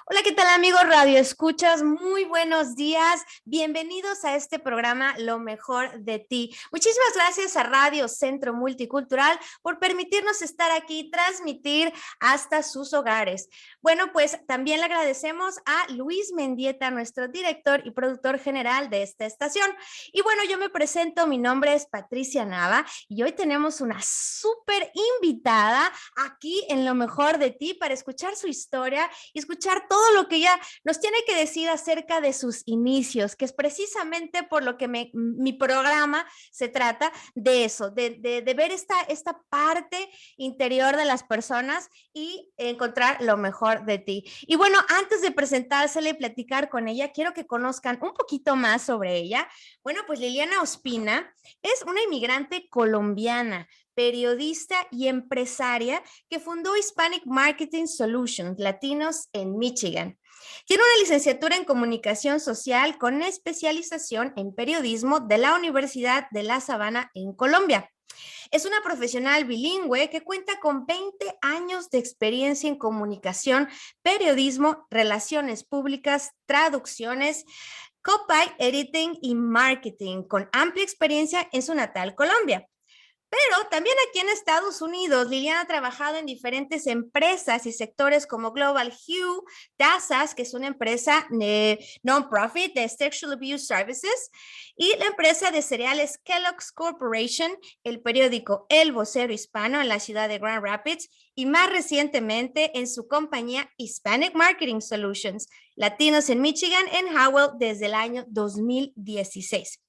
Hola, ¿qué tal amigos Radio Escuchas? Muy buenos días. Bienvenidos a este programa Lo Mejor de Ti. Muchísimas gracias a Radio Centro Multicultural por permitirnos estar aquí y transmitir hasta sus hogares. Bueno, pues también le agradecemos a Luis Mendieta, nuestro director y productor general de esta estación. Y bueno, yo me presento, mi nombre es Patricia Nava y hoy tenemos una súper invitada aquí en Lo Mejor de Ti para escuchar su historia y escuchar todo lo que ella nos tiene que decir acerca de sus inicios, que es precisamente por lo que mi programa se trata de eso, de ver esta parte interior de las personas y encontrar lo mejor de ti. Y bueno, antes de presentársela y platicar con ella, quiero que conozcan un poquito más sobre ella. Bueno, pues Liliana Ospina es una inmigrante colombiana, periodista y empresaria que fundó Hispanic Marketing Solutions Latinos en Michigan. Tiene una licenciatura en comunicación social con especialización en periodismo de la Universidad de La Sabana en Colombia. Es una profesional bilingüe que cuenta con 20 años de experiencia en comunicación, periodismo, relaciones públicas, traducciones, copy, editing y marketing, con amplia experiencia en su natal Colombia. Pero también aquí en Estados Unidos, Liliana ha trabajado en diferentes empresas y sectores como Global Hue, Tazas, que es una empresa non-profit de Sexual Abuse Services, y la empresa de cereales Kellogg's Corporation, el periódico El Vocero Hispano en la ciudad de Grand Rapids, y más recientemente en su compañía Hispanic Marketing Solutions, Latinos en Michigan, en Howell, desde el año 2016.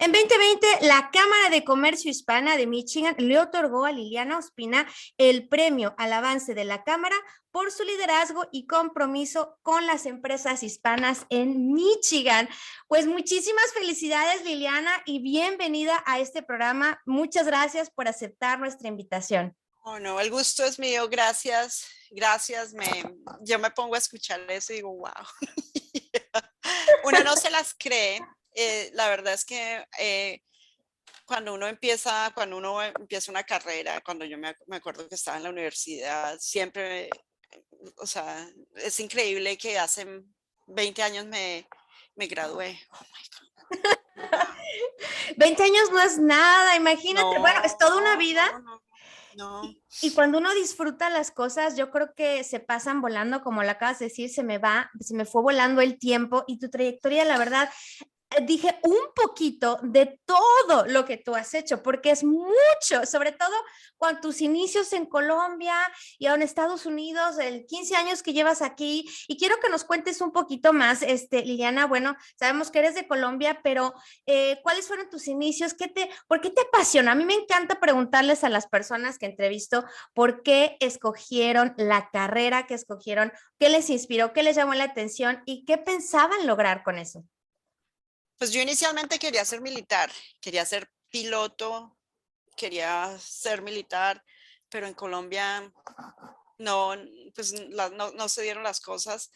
En 2020, la Cámara de Comercio Hispana de Michigan le otorgó a Liliana Ospina el premio al avance de la Cámara por su liderazgo y compromiso con las empresas hispanas en Michigan. Pues muchísimas felicidades, Liliana, y bienvenida a este programa. Muchas gracias por aceptar nuestra invitación. Oh, no, el gusto es mío, gracias, gracias. Yo me pongo a escuchar eso y digo, wow. Uno no se las cree. La verdad es que cuando uno empieza una carrera, cuando yo me acuerdo que estaba en la universidad, siempre, o sea, es increíble que hace 20 años me gradué. Oh my God. Wow. 20 años no es nada, imagínate, bueno, es No, toda una no, vida. no, no, no. Y cuando uno disfruta las cosas, yo creo que se pasan volando, como lo acabas de decir, se me fue volando el tiempo y tu trayectoria, la verdad, dije un poquito de todo lo que tú has hecho, porque es mucho, sobre todo con tus inicios en Colombia y ahora en Estados Unidos, el 15 años que llevas aquí. Y quiero que nos cuentes un poquito más, Liliana. Bueno, sabemos que eres de Colombia, pero ¿cuáles fueron tus inicios? ¿Por qué te apasiona? A mí me encanta preguntarles a las personas que entrevisto por qué escogieron la carrera que escogieron, qué les inspiró, qué les llamó la atención y qué pensaban lograr con eso. Pues yo inicialmente quería ser militar, quería ser piloto, quería ser militar, pero en Colombia no, pues no se dieron las cosas.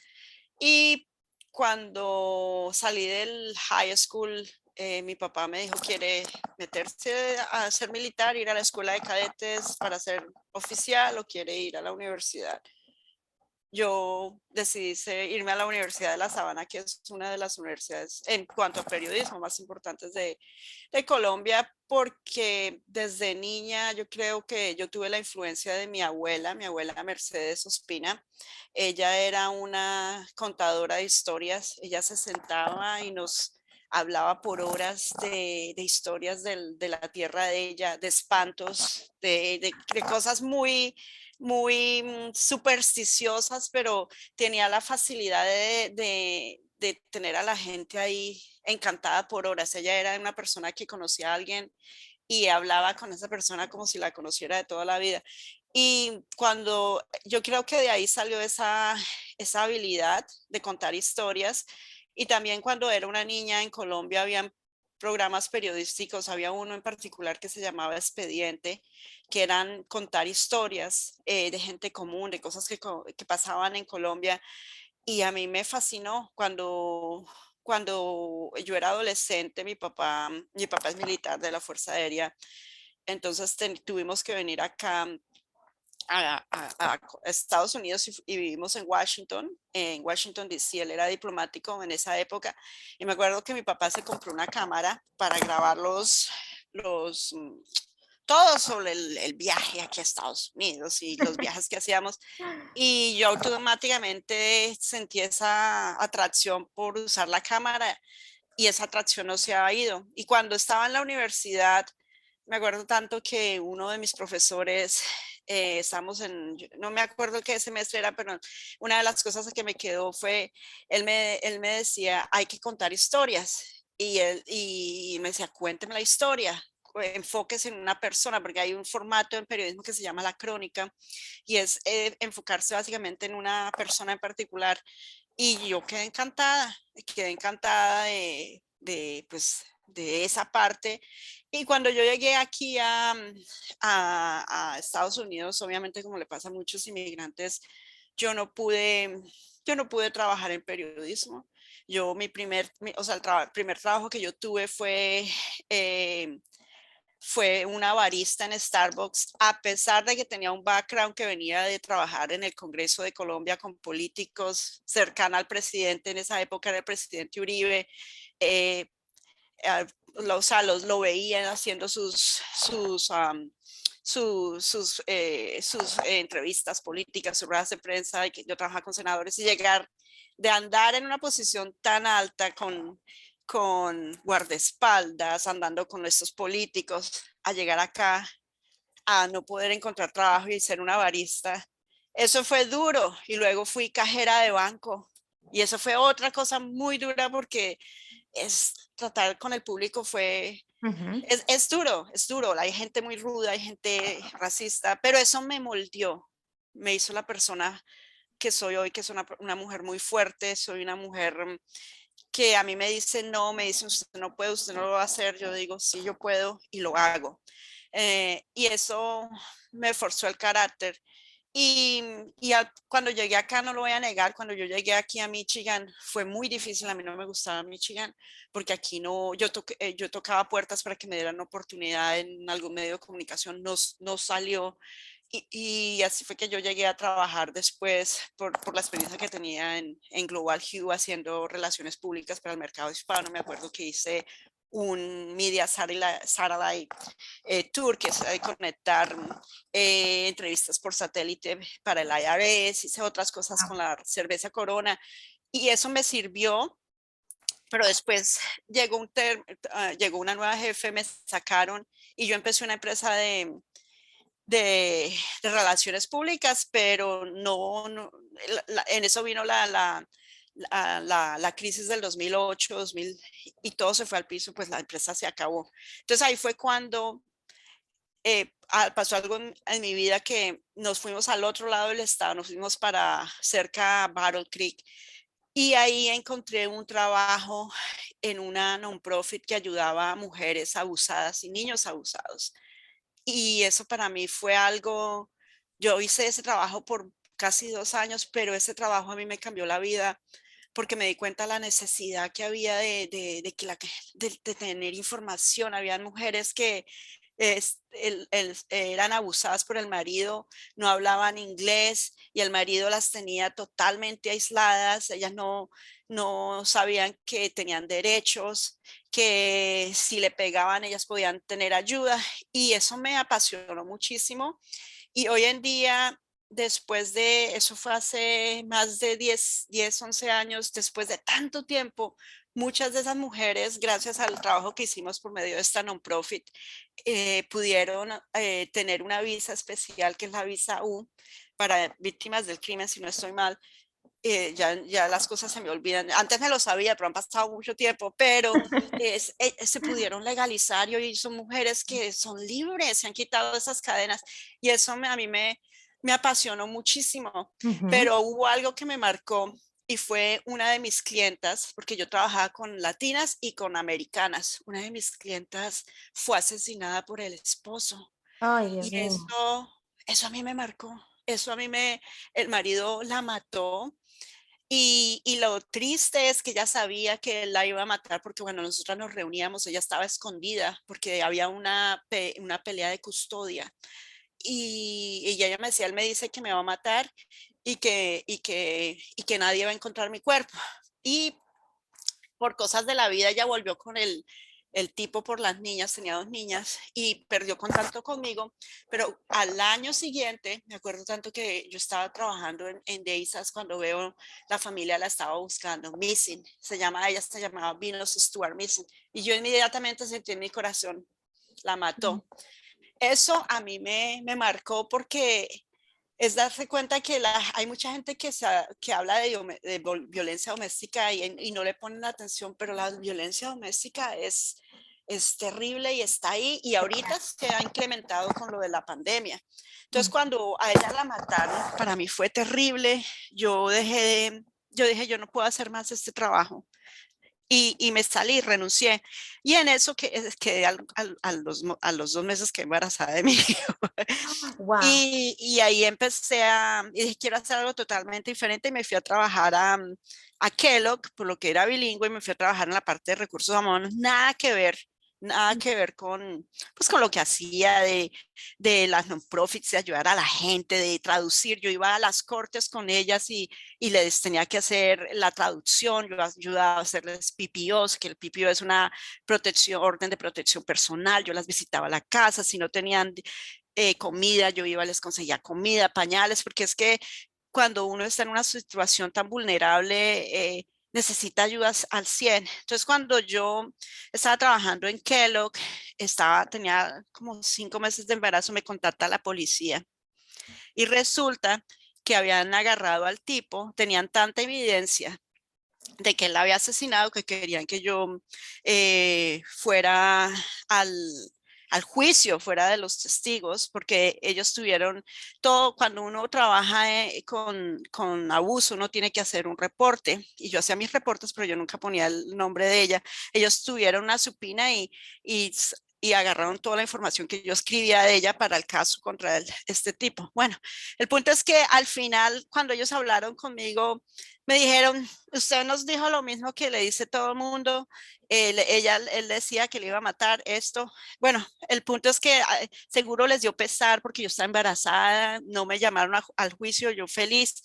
Y cuando salí del high school, mi papá me dijo, ¿quiere meterse a ser militar, ir a la escuela de cadetes para ser oficial o quiere ir a la universidad? Yo decidí irme a la Universidad de La Sabana, que es una de las universidades en cuanto a periodismo más importantes de Colombia, porque desde niña yo creo que yo tuve la influencia de mi abuela Mercedes Ospina. Ella era una contadora de historias, ella se sentaba y nos hablaba por horas de historias de la tierra de ella, de espantos, de cosas muy supersticiosas, pero tenía la facilidad de tener a la gente ahí encantada por horas. Ella era una persona que conocía a alguien y hablaba con esa persona como si la conociera de toda la vida. Y cuando yo creo que de ahí salió esa habilidad de contar historias. Y también cuando era una niña en Colombia había programas periodísticos, había uno en particular que se llamaba Expediente, que eran contar historias de gente común, de cosas que pasaban en Colombia. Y a mí me fascinó cuando yo era adolescente. Mi papá es militar de la Fuerza Aérea, entonces tuvimos que venir acá a Estados Unidos y vivimos en Washington, D.C. Él era diplomático en esa época y me acuerdo que mi papá se compró una cámara para grabar los todo sobre el viaje aquí a Estados Unidos y los viajes que hacíamos. Y yo automáticamente sentí esa atracción por usar la cámara y esa atracción no se ha ido. Y cuando estaba en la universidad, me acuerdo tanto que uno de mis profesores, estamos no me acuerdo qué semestre era, pero una de las cosas que me quedó fue, él me decía, hay que contar historias. Y me decía, cuénteme la historia, enfóquese en una persona, porque hay un formato en periodismo que se llama la crónica y es enfocarse básicamente en una persona en particular. Y yo quedé encantada pues, de esa parte. Y cuando yo llegué aquí a Estados Unidos, obviamente como le pasa a muchos inmigrantes, yo no pude, yo no pude trabajar en periodismo. Yo o sea, el primer trabajo que yo tuve eh, fue una barista en Starbucks, a pesar de que tenía un background que venía de trabajar en el Congreso de Colombia con políticos cercanos al presidente, en esa época era el presidente Uribe, eh, o sea, lo veían haciendo sus entrevistas políticas, sus ruedas de prensa, y que yo trabajaba con senadores y llegar de andar en una posición tan alta con guardaespaldas, andando con estos políticos, a llegar acá, a no poder encontrar trabajo y ser una barista. Eso fue duro y luego fui cajera de banco y eso fue otra cosa muy dura porque tratar con el público Ujú. es duro, hay gente muy ruda, hay gente racista, pero eso me moldeó, me hizo la persona que soy hoy, que es una mujer muy fuerte, soy una mujer que a mí me dicen no, me dicen usted no puede, usted no lo va a hacer, yo digo sí, yo puedo y lo hago. Y eso me forzó el carácter. Cuando llegué acá, no lo voy a negar, cuando yo llegué aquí a Michigan fue muy difícil, a mí no me gustaba Michigan, porque aquí no, yo tocaba puertas para que me dieran oportunidad en algún medio de comunicación, no salió. Y así fue que yo llegué a trabajar después por la experiencia que tenía en Global Hue haciendo relaciones públicas para el mercado hispano. Me acuerdo que hice un Media Satellite Tour, que es conectar entrevistas por satélite para el IRS, hice otras cosas con la cerveza Corona y eso me sirvió, pero después llegó una nueva jefe, me sacaron y yo empecé una empresa de relaciones públicas, pero en eso vino la crisis del 2008, 2000, y todo se fue al piso, pues la empresa se acabó. Entonces ahí fue cuando pasó algo en mi vida que nos fuimos al otro lado del estado, nos fuimos para cerca a Battle Creek y ahí encontré un trabajo en una non-profit que ayudaba a mujeres abusadas y niños abusados. Y eso para mí fue algo, yo hice ese trabajo por casi 2 años, pero ese trabajo a mí me cambió la vida porque me di cuenta de la necesidad que había de tener información. Había mujeres que eran abusadas por el marido, no hablaban inglés y el marido las tenía totalmente aisladas. Ellas no sabían que tenían derechos, que si le pegaban ellas podían tener ayuda y eso me apasionó muchísimo. Y hoy en día, después de eso fue hace más de 11 años, después de tanto tiempo, muchas de esas mujeres, gracias al trabajo que hicimos por medio de esta non-profit, pudieron tener una visa especial que es la visa U para víctimas del crimen, si no estoy mal. Ya las cosas se me olvidan. Antes me lo sabía, pero han pasado mucho tiempo, pero se pudieron legalizar y hoy son mujeres que son libres, se han quitado esas cadenas y eso a mí me apasionó muchísimo, Ujú. pero hubo algo que me marcó y fue una de mis clientas, porque yo trabajaba con latinas y con americanas. Una de mis clientas fue asesinada por el esposo Ay, Dios y mío. eso a mí me marcó. El marido la mató y lo triste es que ella sabía que él la iba a matar porque cuando nosotras nos reuníamos, ella estaba escondida porque había una pelea de custodia y ella me decía, él me dice que me va a matar y que nadie va a encontrar mi cuerpo. Y por cosas de la vida ella volvió con el tipo por las niñas, tenía 2 niñas y perdió contacto conmigo, pero al año siguiente, me acuerdo tanto que yo estaba trabajando en Deisas cuando veo la familia la estaba buscando, Missing, ella se llamaba Venus Stuart Missing, y yo inmediatamente sentí en mi corazón, la mató. Eso a mí me marcó porque es darse cuenta que hay mucha gente que habla de violencia doméstica y no le ponen atención, pero la violencia doméstica es terrible y está ahí y ahorita se ha incrementado con lo de la pandemia. Entonces, cuando a ella la mataron, para mí fue terrible. Yo dije, yo no puedo hacer más este trabajo. Y me salí, renuncié. Y en eso quedé a los 2 meses que embarazada de mi hijo. Wow. Y ahí y dije, quiero hacer algo totalmente diferente y me fui a trabajar a Kellogg, por lo que era bilingüe, y me fui a trabajar en la parte de recursos humanos, nada que ver pues, con lo que hacía de las non-profits, de ayudar a la gente, de traducir. Yo iba a las cortes con ellas y les tenía que hacer la traducción, yo ayudaba a hacerles PPOs, que el PPO es una orden de protección personal, yo las visitaba a la casa, si no tenían comida, yo iba, les conseguía comida, pañales, porque es que cuando uno está en una situación tan vulnerable, necesita ayudas al 100. Entonces, cuando yo estaba trabajando en Kellogg, tenía como 5 meses de embarazo, me contacta la policía y resulta que habían agarrado al tipo, tenían tanta evidencia de que él la había asesinado que querían que yo fuera al, al juicio, fuera de los testigos, porque ellos tuvieron todo, cuando uno trabaja con abuso, uno tiene que hacer un reporte, y yo hacía mis reportes, pero yo nunca ponía el nombre de ella. Ellos tuvieron una supina y y agarraron toda la información que yo escribía de ella para el caso contra este tipo. Bueno, el punto es que al final, cuando ellos hablaron conmigo, me dijeron, usted nos dijo lo mismo que le dice todo el mundo, él decía que le iba a matar esto. Bueno, el punto es que seguro les dio pesar porque yo estaba embarazada, no me llamaron al juicio, yo feliz.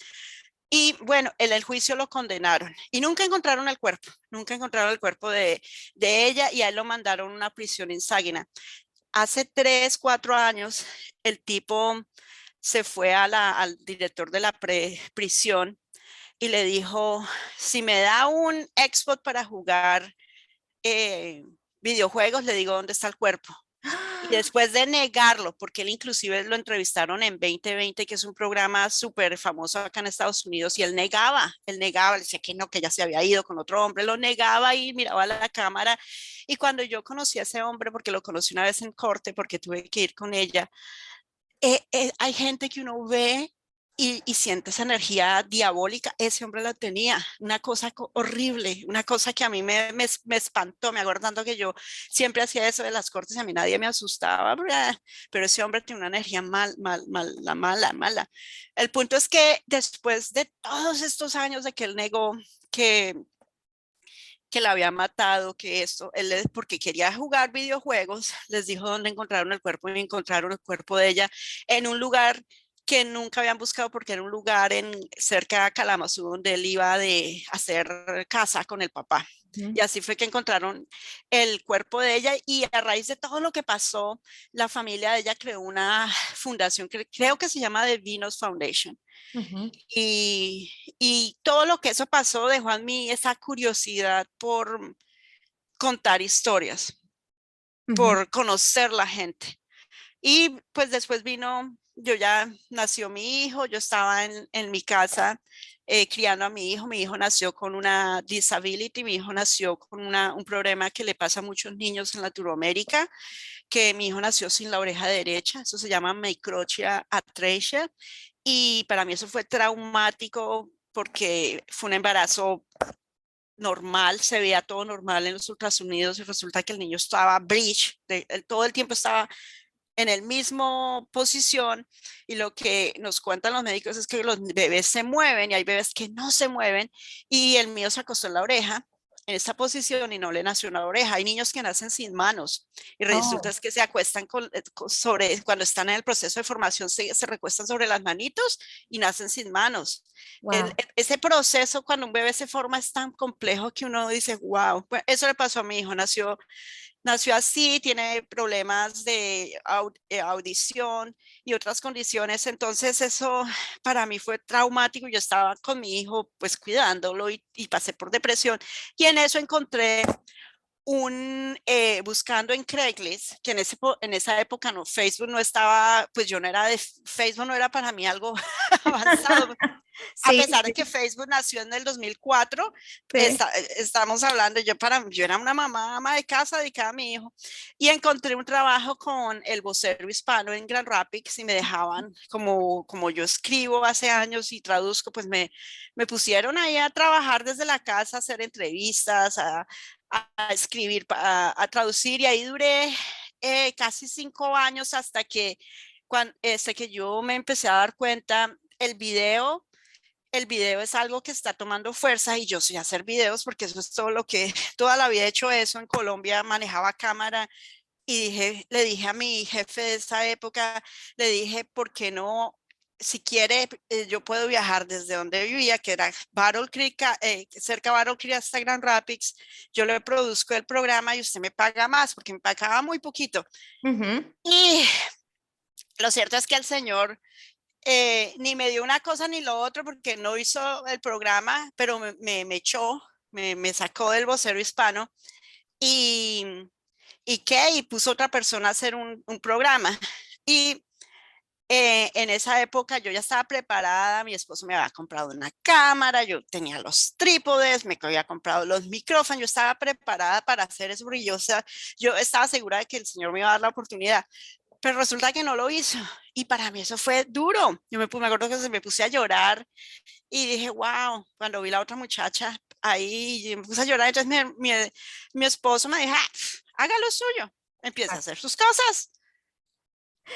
Y bueno, en el juicio lo condenaron y nunca encontraron el cuerpo, nunca encontraron el cuerpo de ella y a él lo mandaron a una prisión en Saginaw. Hace 3, 4 años, el tipo se fue al director de la prisión y le dijo, si me da un Xbox para jugar eh, videojuegos, le digo dónde está el cuerpo. Y después de negarlo, porque él inclusive lo entrevistaron en 2020, que es un programa súper famoso acá en Estados Unidos, y él negaba, decía que no, que ya se había ido con otro hombre, lo negaba y miraba a la cámara. Y cuando yo conocí a ese hombre, porque lo conocí una vez en corte, porque tuve que ir con ella, hay gente que uno ve y siente esa energía diabólica. Ese hombre la tenía, una cosa horrible, una cosa que a mí me espantó. Me acuerdo tanto que yo siempre hacía eso de las cortes y a mí nadie me asustaba, pero ese hombre tiene una energía mala. El punto es que después de todos estos años de que él negó que que la había matado, que esto, porque quería jugar videojuegos, les dijo dónde encontraron el cuerpo y encontraron el cuerpo de ella en un lugar que nunca habían buscado porque era un lugar cerca de Kalamazoo donde él iba de hacer casa con el papá. Y así fue que encontraron el cuerpo de ella y a raíz de todo lo que pasó, la familia de ella creó una fundación que creo que se llama The Venus Foundation. Y todo lo que eso pasó dejó en mí esa curiosidad por contar historias, por conocer la gente. Y pues después ya nació mi hijo, yo estaba en mi casa criando a mi hijo nació con una disability, mi hijo nació con un problema que le pasa a muchos niños en Latinoamérica, que mi hijo nació sin la oreja derecha, eso se llama microtia atresia, y para mí eso fue traumático porque fue un embarazo normal, se veía todo normal en los ultrasonidos y resulta que el niño estaba breech, todo el tiempo estaba en el mismo posición y lo que nos cuentan los médicos es que los bebés se mueven y hay bebés que no se mueven y el mío se acostó en la oreja en esta posición y no le nació una oreja. Hay niños que nacen sin manos y resulta Oh, es que se acuestan sobre, cuando están en el proceso de formación, se recuestan sobre las manitos y nacen sin manos. wow. Ese proceso cuando un bebé se forma es tan complejo que uno dice, wow, eso le pasó a mi hijo, nació así, tiene problemas de audición y otras condiciones. Entonces eso para mí fue traumático. Yo estaba con mi hijo pues cuidándolo y pasé por depresión. Y en eso encontré buscando en Craigslist, que en esa época no, Facebook no estaba, pues yo no era de, Facebook no era para mí algo avanzado, a Sí, pesar de que sí, Facebook nació en el 2004, sí. estamos hablando, yo era una mamá ama de casa dedicada a mi hijo y encontré un trabajo con el vocero hispano en Grand Rapids y me dejaban, como yo escribo hace años y traduzco, pues me pusieron ahí a trabajar desde la casa, a hacer entrevistas, a escribir, a traducir y ahí duré casi 5 años hasta que yo me empecé a dar cuenta el video es algo que está tomando fuerza y yo sé hacer videos porque eso es todo lo que toda la vida he hecho eso en Colombia, manejaba cámara y le dije a mi jefe de esa época, le dije, ¿por qué no? Si quiere, yo puedo viajar desde donde vivía, que era Battle Creek, cerca de Battle Creek hasta Grand Rapids. Yo le produzco el programa y usted me paga más porque me pagaba muy poquito. Ujú. Y lo cierto es que el señor ni me dio una cosa ni lo otro porque no hizo el programa, pero me echó, me sacó del vocero hispano y, y puso otra persona a hacer un programa. Y en esa época yo ya estaba preparada, mi esposo me había comprado una cámara, yo tenía los trípodes, me había comprado los micrófonos, yo estaba preparada para hacer eso brillosa, yo estaba segura de que el Señor me iba a dar la oportunidad, pero resulta que no lo hizo. Y para mí eso fue duro. Me acuerdo que se me puse a llorar y dije, wow, cuando vi la otra muchacha ahí, me puse a llorar. Entonces mi esposo me dijo, "Ah, haga lo suyo, empieza a hacer sus cosas".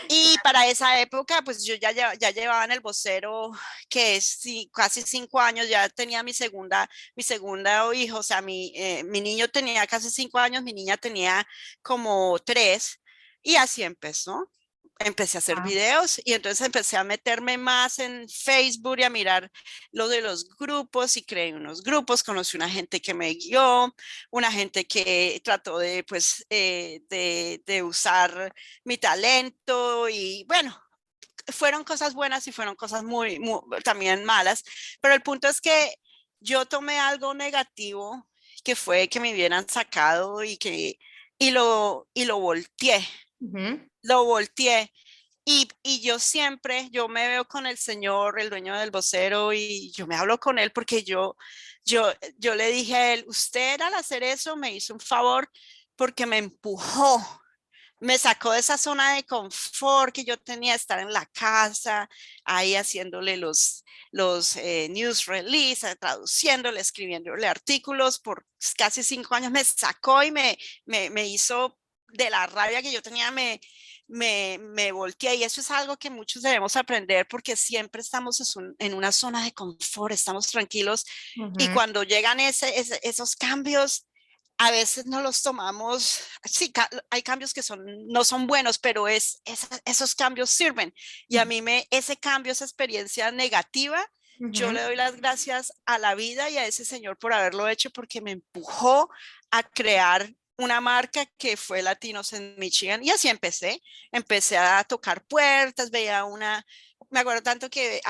Y para esa época, pues yo ya llevaba en el vocero, que es casi 5 años, ya tenía mi segunda hijo, o sea, mi niño tenía casi 5 años, mi niña tenía como 3, y así empezó. Empecé a hacer Wow. videos y entonces empecé a meterme más en Facebook y a mirar lo de los grupos y creé unos grupos, conocí una gente que me guió, una gente que trató de, pues, de usar mi talento y bueno, fueron cosas buenas y fueron cosas también malas, pero el punto es que yo tomé algo negativo que fue que me hubieran sacado y lo volteé, Ujú. lo volteé. Y yo siempre, yo me veo con el señor, el dueño del vocero, y yo me hablo con él porque yo le dije a él, usted al hacer eso me hizo un favor porque me empujó, me sacó de esa zona de confort que yo tenía de estar en la casa, ahí haciéndole los news release, traduciéndole, escribiéndole artículos por casi 5 años, me sacó y me hizo de la rabia que yo tenía, me volteé y eso es algo que muchos debemos aprender porque siempre estamos en una zona de confort, estamos tranquilos y Ujú. cuando llegan esos cambios, a veces no los tomamos, sí, hay cambios que no son buenos, pero esos cambios sirven. Y a mí ese cambio, esa experiencia negativa, yo Ujú. le doy las gracias a la vida y a ese señor por haberlo hecho porque me empujó a crear una marca que fue Latinos en Michigan y así empecé a tocar puertas, me acuerdo tanto que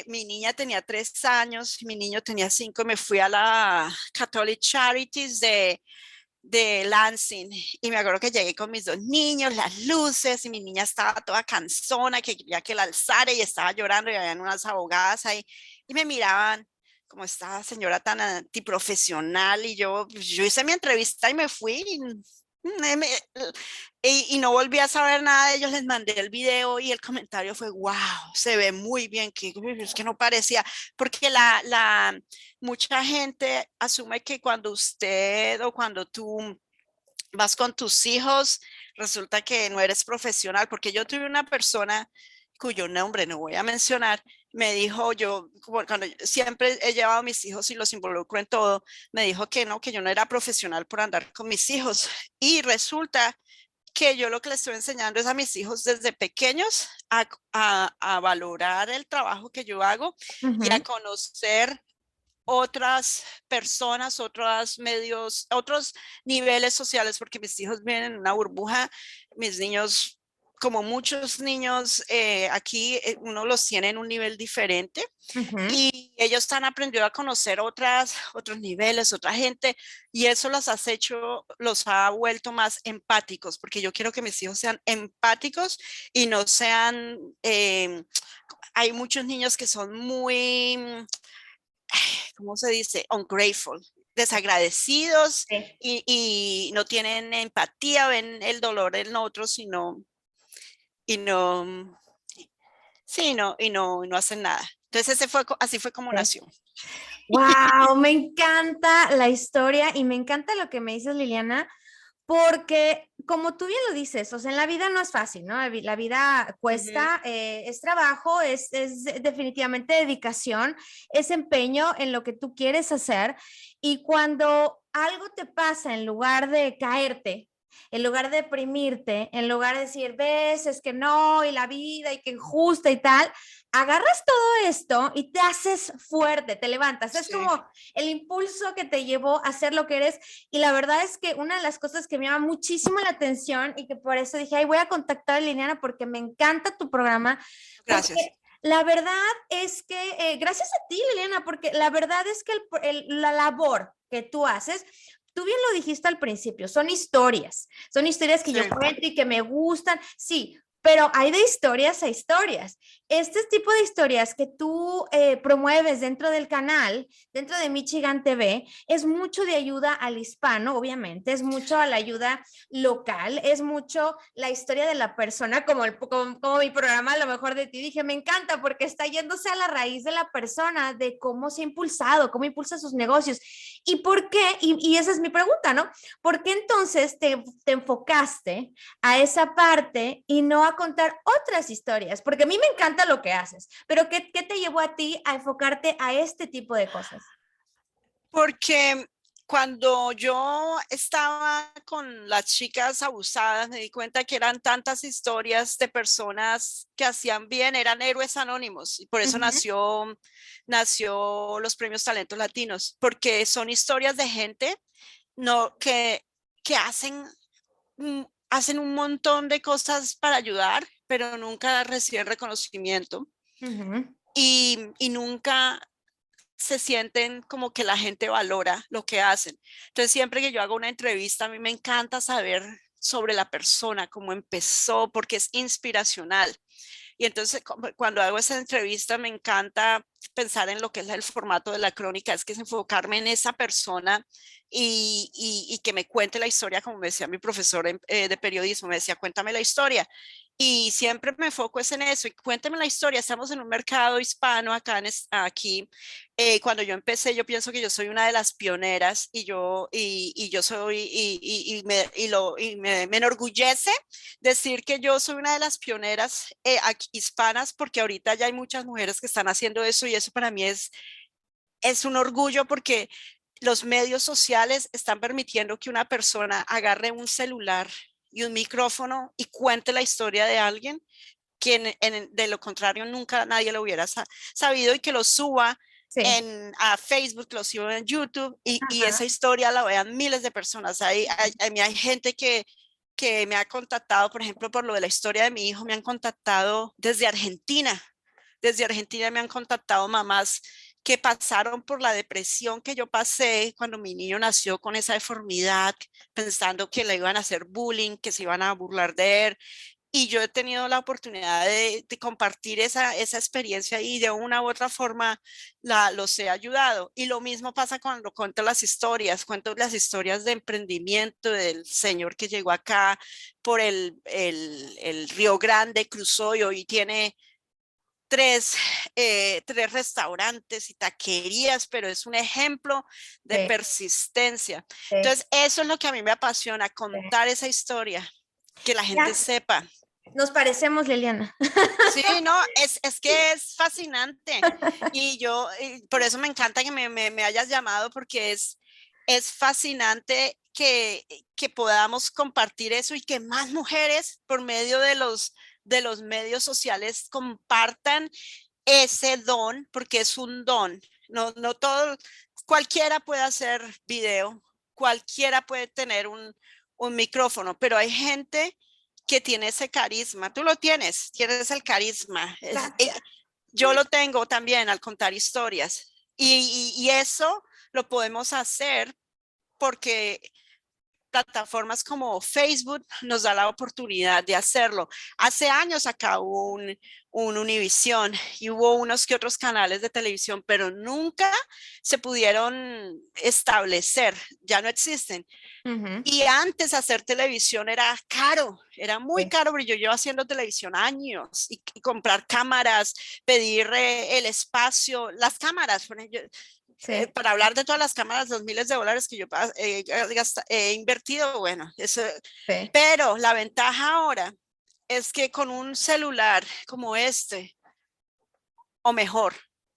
mi niña tenía 3 años, mi niño tenía 5, me fui a la Catholic Charities de Lansing y me acuerdo que llegué con mis 2 niños, las luces y mi niña estaba toda cansona, que quería que la alzara y estaba llorando y habían unas abogadas ahí y me miraban como esta señora tan antiprofesional y yo hice mi entrevista y me fui y no volví a saber nada de ellos, les mandé el video y el comentario fue, wow, se ve muy bien, que es que no parecía, porque mucha gente asume que cuando usted o cuando tú vas con tus hijos, resulta que no eres profesional, porque yo tuve una persona cuyo nombre no voy a mencionar, me dijo, yo, cuando siempre he llevado a mis hijos y los involucro en todo, me dijo que no, que yo no era profesional por andar con mis hijos. Y resulta que yo lo que les estoy enseñando es a mis hijos desde pequeños a valorar el trabajo que yo hago y a conocer otras personas, otros medios, otros niveles sociales, porque mis hijos viven en una burbuja, mis niños, como muchos niños aquí, uno los tiene en un nivel diferente y ellos han aprendido a conocer otros niveles, otra gente, y eso los ha vuelto más empáticos, porque yo quiero que mis hijos sean empáticos y no sean, hay muchos niños que son muy, ¿cómo se dice? Ungrateful, desagradecidos Sí. y no tienen empatía, ven el dolor en otros, sino, y no, sí, no, y no hacen nada. Entonces así fue como Sí. nació. Wow, me encanta la historia y me encanta lo que me dices, Liliana, porque como tú bien lo dices, o sea, en la vida no es fácil, ¿no? La vida Ujú. cuesta, es trabajo, es definitivamente dedicación, es empeño en lo que tú quieres hacer y cuando algo te pasa, en lugar de caerte, en lugar de deprimirte, en lugar de decir, ves, es que no, y la vida, y que injusta y tal, agarras todo esto y te haces fuerte, te levantas. Es Sí, como el impulso que te llevó a ser lo que eres. Y la verdad es que una de las cosas que me llama muchísimo la atención y que por eso dije, ay, voy a contactar a Liliana porque me encanta tu programa, porque gracias. la verdad es que, gracias a ti, Liliana, porque la verdad es que la labor que tú haces, tú bien lo dijiste al principio, son historias que Sí, yo cuento y que me gustan, sí, pero hay de historias a historias. Este tipo de historias que tú promueves dentro del canal, dentro de Michigan TV, es mucho de ayuda al hispano, obviamente, es mucho a la ayuda local, es mucho la historia de la persona, como mi programa, lo mejor de ti, dije, me encanta porque está yéndose a la raíz de la persona, de cómo se ha impulsado, cómo impulsa sus negocios. ¿Y por qué? Y esa es mi pregunta, ¿no? ¿Por qué entonces te enfocaste a esa parte y no a contar otras historias? Porque a mí me encanta lo que haces, pero ¿qué te llevó a ti a enfocarte a este tipo de cosas? porque cuando yo estaba con las chicas abusadas, me di cuenta que eran tantas historias de personas que hacían bien, eran héroes anónimos, y por Uh eso -huh. nació los premios Talentos Latinos, porque son historias de gente no, que hacen un montón de cosas para ayudar, pero nunca reciben reconocimiento Uh -huh. y nunca se sienten como que la gente valora lo que hacen. Entonces, siempre que yo hago una entrevista, a mí me encanta saber sobre la persona, cómo empezó, porque es inspiracional. Y entonces cuando hago esa entrevista me encanta pensar en lo que es el formato de la crónica, es que es enfocarme en esa persona y que me cuente la historia, como me decía mi profesor de periodismo, me decía, cuéntame la historia. Y siempre me enfoco es en eso, y cuéntame la historia, estamos en un mercado hispano acá aquí. Cuando yo empecé, yo pienso que yo soy una de las pioneras y yo soy, me enorgullece decir que yo soy una de las pioneras hispanas, porque ahorita ya hay muchas mujeres que están haciendo eso y eso para mí es un orgullo porque los medios sociales están permitiendo que una persona agarre un celular y un micrófono y cuente la historia de alguien que de lo contrario nunca nadie lo hubiera sabido y que lo suba Sí. a Facebook, lo suba en YouTube y esa Ajá. historia la vean miles de personas. Hay gente que me ha contactado, por ejemplo, por lo de la historia de mi hijo, me han contactado desde Argentina. Desde Argentina me han contactado mamás que pasaron por la depresión que yo pasé cuando mi niño nació con esa deformidad, pensando que le iban a hacer bullying, que se iban a burlar de él. Y yo he tenido la oportunidad de compartir esa experiencia y de una u otra forma los he ayudado. Y lo mismo pasa cuando cuento las historias de emprendimiento del señor que llegó acá por el Río Grande, cruzó y hoy tiene tres restaurantes y taquerías, pero es un ejemplo de Sí, persistencia. sí, Entonces, eso es lo que a mí me apasiona, sí. contar esa historia, que la gente Ya, sepa. Nos parecemos, Liliana. Sí, no, es que es fascinante y por eso me encanta que me hayas llamado porque es fascinante que podamos compartir eso y que más mujeres por medio de los medios sociales compartan ese don, porque es un don. No, no todo, cualquiera puede hacer video, cualquiera puede tener un micrófono, pero hay gente que tiene ese carisma. Tú lo tienes el carisma. Gracias. Yo lo tengo también al contar historias. Y eso lo podemos hacer porque plataformas como Facebook nos da la oportunidad de hacerlo. Hace años acá hubo un Univisión y hubo unos que otros canales de televisión, pero nunca se pudieron establecer, ya no existen. Ujú. Y antes hacer televisión era caro, era muy Sí, caro, pero yo llevo haciendo televisión años y comprar cámaras, pedir el espacio, las cámaras, sí, para hablar de todas las cámaras, los miles de dólares que yo he invertido, bueno, eso, sí, pero la ventaja ahora es que con un celular como este, o mejor,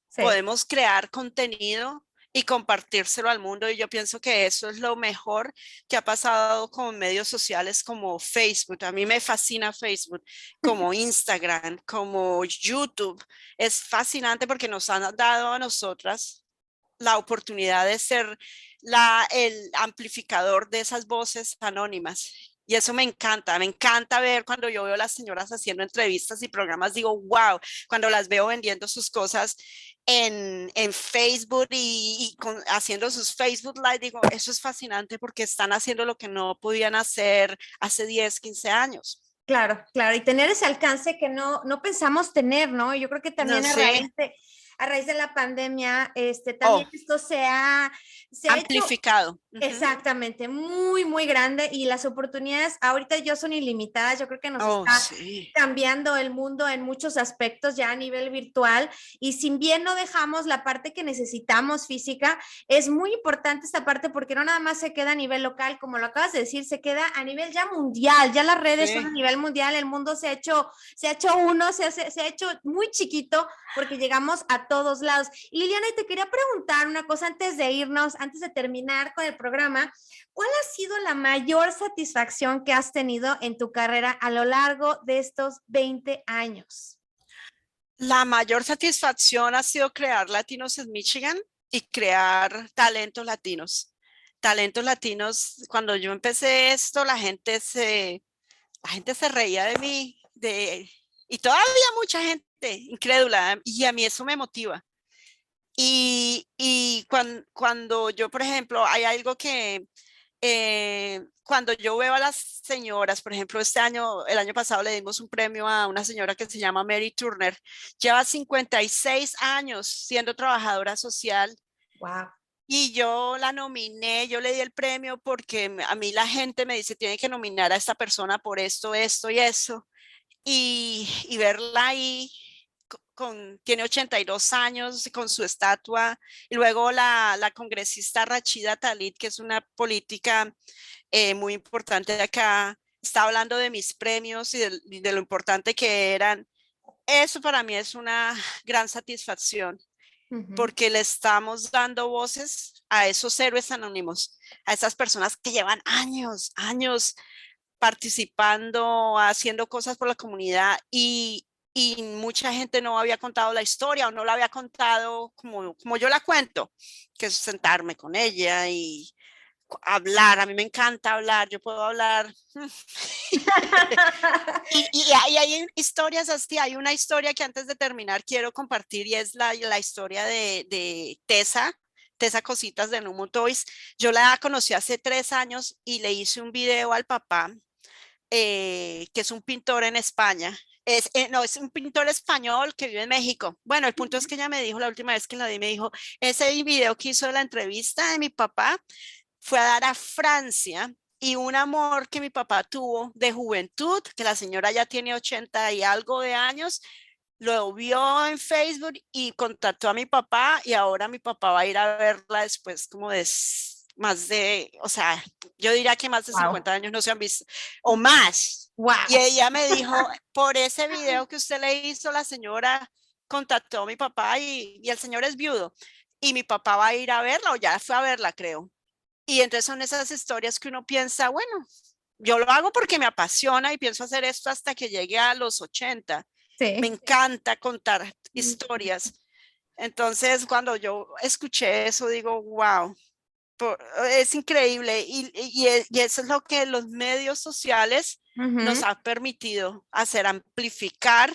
sí. podemos crear contenido y compartírselo al mundo. Y yo pienso que eso es lo mejor que ha pasado con medios sociales como Facebook. A mí me fascina Facebook, como Instagram, como YouTube. Es fascinante porque nos han dado a nosotras la oportunidad de ser el amplificador de esas voces anónimas. Y eso me encanta ver cuando yo veo a las señoras haciendo entrevistas y programas, digo, wow, cuando las veo vendiendo sus cosas en Facebook haciendo sus Facebook Live, digo, eso es fascinante porque están haciendo lo que no podían hacer hace 10, 15 años. Claro, claro. Y tener ese alcance que no pensamos tener, ¿no? Yo creo que No también sé, a raíz de la pandemia, también oh, esto se ha hecho. amplificado. Uh -huh. Exactamente, muy, muy grande y las oportunidades ahorita ya son ilimitadas. Yo creo que nos Oh, está sí. cambiando el mundo en muchos aspectos ya a nivel virtual y si bien no dejamos la parte que necesitamos física, es muy importante esta parte porque no nada más se queda a nivel local, como lo acabas de decir, se queda a nivel ya mundial, ya las redes son a Sí. nivel mundial, el mundo se ha hecho uno, se ha hecho muy chiquito porque llegamos a todos lados. Y Liliana, te quería preguntar una cosa antes de irnos, antes de terminar con el programa. ¿Cuál ha sido la mayor satisfacción que has tenido en tu carrera a lo largo de estos 20 años? La mayor satisfacción ha sido crear Latinos en Michigan y crear talentos latinos. Talentos latinos, cuando yo empecé esto, la gente se reía de mí, y todavía mucha gente incrédula, y a mí eso me motiva. Cuando yo, por ejemplo, hay algo que cuando yo veo a las señoras, por ejemplo, el año pasado le dimos un premio a una señora que se llama Mary Turner, lleva 56 años siendo trabajadora social Wow. y yo la nominé, yo le di el premio porque a mí la gente me dice, tiene que nominar a esta persona por esto, esto y eso y verla ahí tiene 82 años con su estatua, y luego la congresista Rachida Tlaib, que es una política muy importante de acá, está hablando de mis premios y de lo importante que eran. Eso para mí es una gran satisfacción, Uh -huh. porque le estamos dando voces a esos héroes anónimos, a esas personas que llevan años, años participando, haciendo cosas por la comunidad y mucha gente no había contado la historia o no la había contado como yo la cuento, que es sentarme con ella y hablar. A mí me encanta hablar, yo puedo hablar. Y hay historias así, hay una historia que antes de terminar quiero compartir y es la historia de Tessa Cositas de Numo Toys. Yo la conocí hace 3 años y le hice un video al papá que es un pintor en España. No, es un pintor español que vive en México. Bueno, el punto es que ella me dijo la última vez que la vi, me dijo, ese video que hizo de la entrevista de mi papá fue a dar a Francia y un amor que mi papá tuvo de juventud, que la señora ya tiene 80 y algo de años, lo vio en Facebook y contactó a mi papá y ahora mi papá va a ir a verla después como de o sea, yo diría que más de Wow. 50 años no se han visto, o más. Wow. Y ella me dijo, por ese video que usted le hizo, la señora contactó a mi papá y el señor es viudo. Y mi papá va a ir a verla, o ya fue a verla, creo. Y entonces son esas historias que uno piensa, bueno, yo lo hago porque me apasiona y pienso hacer esto hasta que llegue a los 80. Me Sí. encanta contar historias. Entonces, cuando yo escuché eso, digo, wow, es increíble. Y eso es lo que los medios sociales nos han permitido hacer, amplificar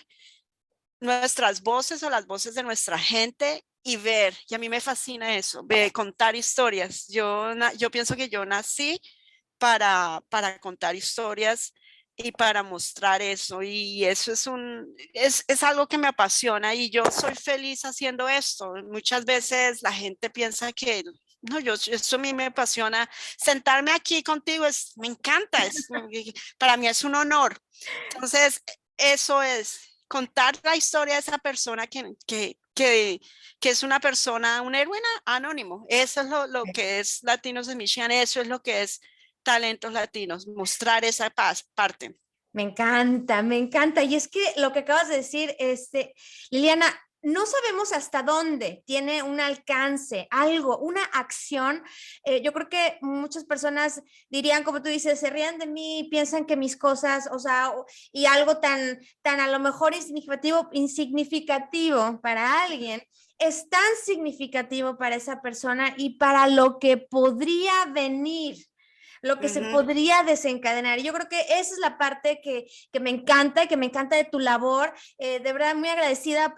nuestras voces o las voces de nuestra gente y ver, y a mí me fascina eso, contar historias. Yo pienso que yo nací para contar historias y para mostrar eso, y eso es algo que me apasiona y yo soy feliz haciendo esto. Muchas veces la gente piensa que no, eso a mí me apasiona. Sentarme aquí contigo me encanta, para mí es un honor. Entonces, eso es contar la historia de esa persona que es una persona, un héroe anónimo. Eso es lo que es Latinos de Michigan, eso es lo que es Talentos Latinos, mostrar esa parte. Me encanta, me encanta. Y es que lo que acabas de decir, Liliana, no sabemos hasta dónde tiene un alcance, algo, una acción. Yo creo que muchas personas dirían, como tú dices, se rían de mí, piensan que mis cosas, o sea, y algo tan a lo mejor insignificativo para alguien, es tan significativo para esa persona y para lo que podría venir, lo que se podría desencadenar. Yo creo que esa es la parte que me encanta y que me encanta de tu labor. De verdad, muy agradecida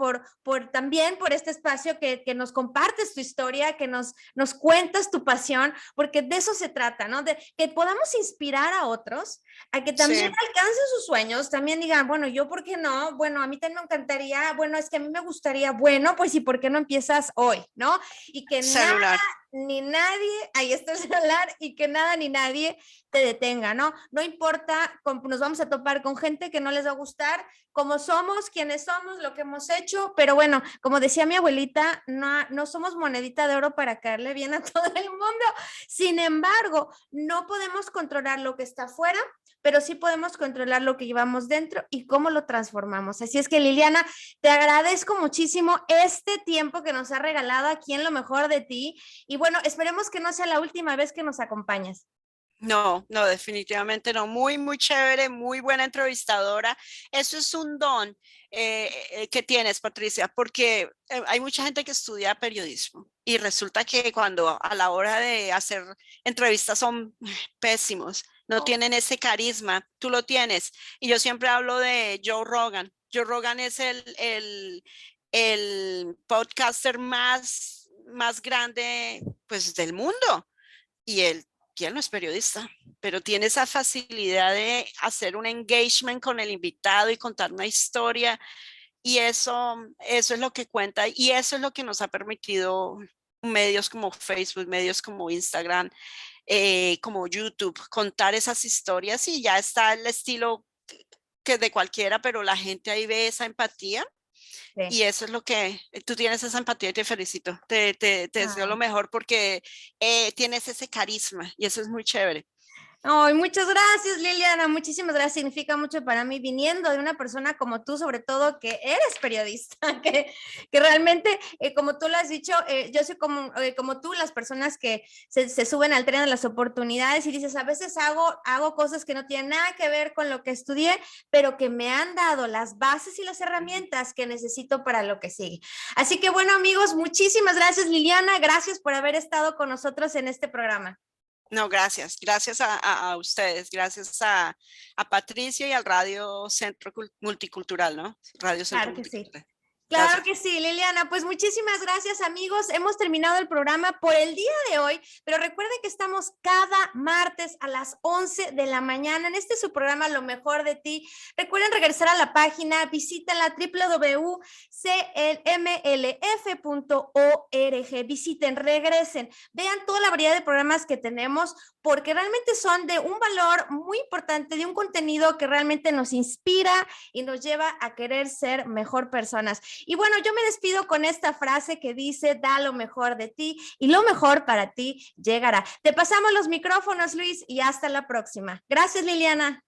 también por este espacio que nos compartes tu historia, que nos cuentas tu pasión, porque de eso se trata, ¿no? De que podamos inspirar a otros a que también alcancen sus sueños, también digan, bueno, yo, ¿por qué no? Bueno, a mí también me encantaría, bueno, es que a mí me gustaría, bueno, pues, ¿y por qué no empiezas hoy, no? Y que Celular. nada ni nadie, ahí está el celular, y que nada ni nadie te detenga, ¿no? No importa, nos vamos a topar con gente que no les va a gustar como somos, quienes somos, lo que hemos hecho, pero bueno, como decía mi abuelita, no somos monedita de oro para caerle bien a todo el mundo. Sin embargo, no podemos controlar lo que está afuera, pero sí podemos controlar lo que llevamos dentro y cómo lo transformamos. Así es que, Liliana, te agradezco muchísimo este tiempo que nos ha regalado aquí en Lo Mejor de Ti, y bueno, esperemos que no sea la última vez que nos acompañes. No, no, definitivamente no. Muy, muy chévere, muy buena entrevistadora. Eso es un don que tienes, Patricia, porque hay mucha gente que estudia periodismo y resulta que cuando a la hora de hacer entrevistas son pésimos, no tienen ese carisma. Tú lo tienes. Y yo siempre hablo de Joe Rogan. Joe Rogan es el podcaster más grande, pues, del mundo. Y él no es periodista, pero tiene esa facilidad de hacer un engagement con el invitado y contar una historia, y eso es lo que cuenta, y eso es lo que nos ha permitido medios como Facebook, medios como Instagram, como YouTube, contar esas historias, y ya está el estilo que es de cualquiera, pero la gente ahí ve esa empatía. Sí. Y eso es lo que tú tienes, esa empatía, y te felicito. Te deseo lo mejor porque tienes ese carisma y eso es muy chévere. Ay, muchas gracias, Liliana. Muchísimas gracias. Significa mucho para mí, viniendo de una persona como tú, sobre todo que eres periodista, que realmente, como tú lo has dicho, yo soy como tú, las personas que se suben al tren de las oportunidades y dices, a veces hago cosas que no tienen nada que ver con lo que estudié, pero que me han dado las bases y las herramientas que necesito para lo que sigue. Así que bueno, amigos, muchísimas gracias, Liliana. Gracias por haber estado con nosotros en este programa. No, gracias. Gracias a ustedes. Gracias a Patricia y al Radio Centro Multicultural, ¿no? Radio Centro Claro que sí. Multicultural. Claro Gracias. que sí, Liliana. Pues muchísimas gracias, amigos. Hemos terminado el programa por el día de hoy, pero recuerden que estamos cada martes a las 11 de la mañana. En este es su programa Lo Mejor de Ti. Recuerden regresar a la página, visítenla www.clmlf.org. Visiten, regresen, vean toda la variedad de programas que tenemos, porque realmente son de un valor muy importante, de un contenido que realmente nos inspira y nos lleva a querer ser mejor personas. Y bueno, yo me despido con esta frase que dice, da lo mejor de ti y lo mejor para ti llegará. Te pasamos los micrófonos, Luis, y hasta la próxima. Gracias, Liliana.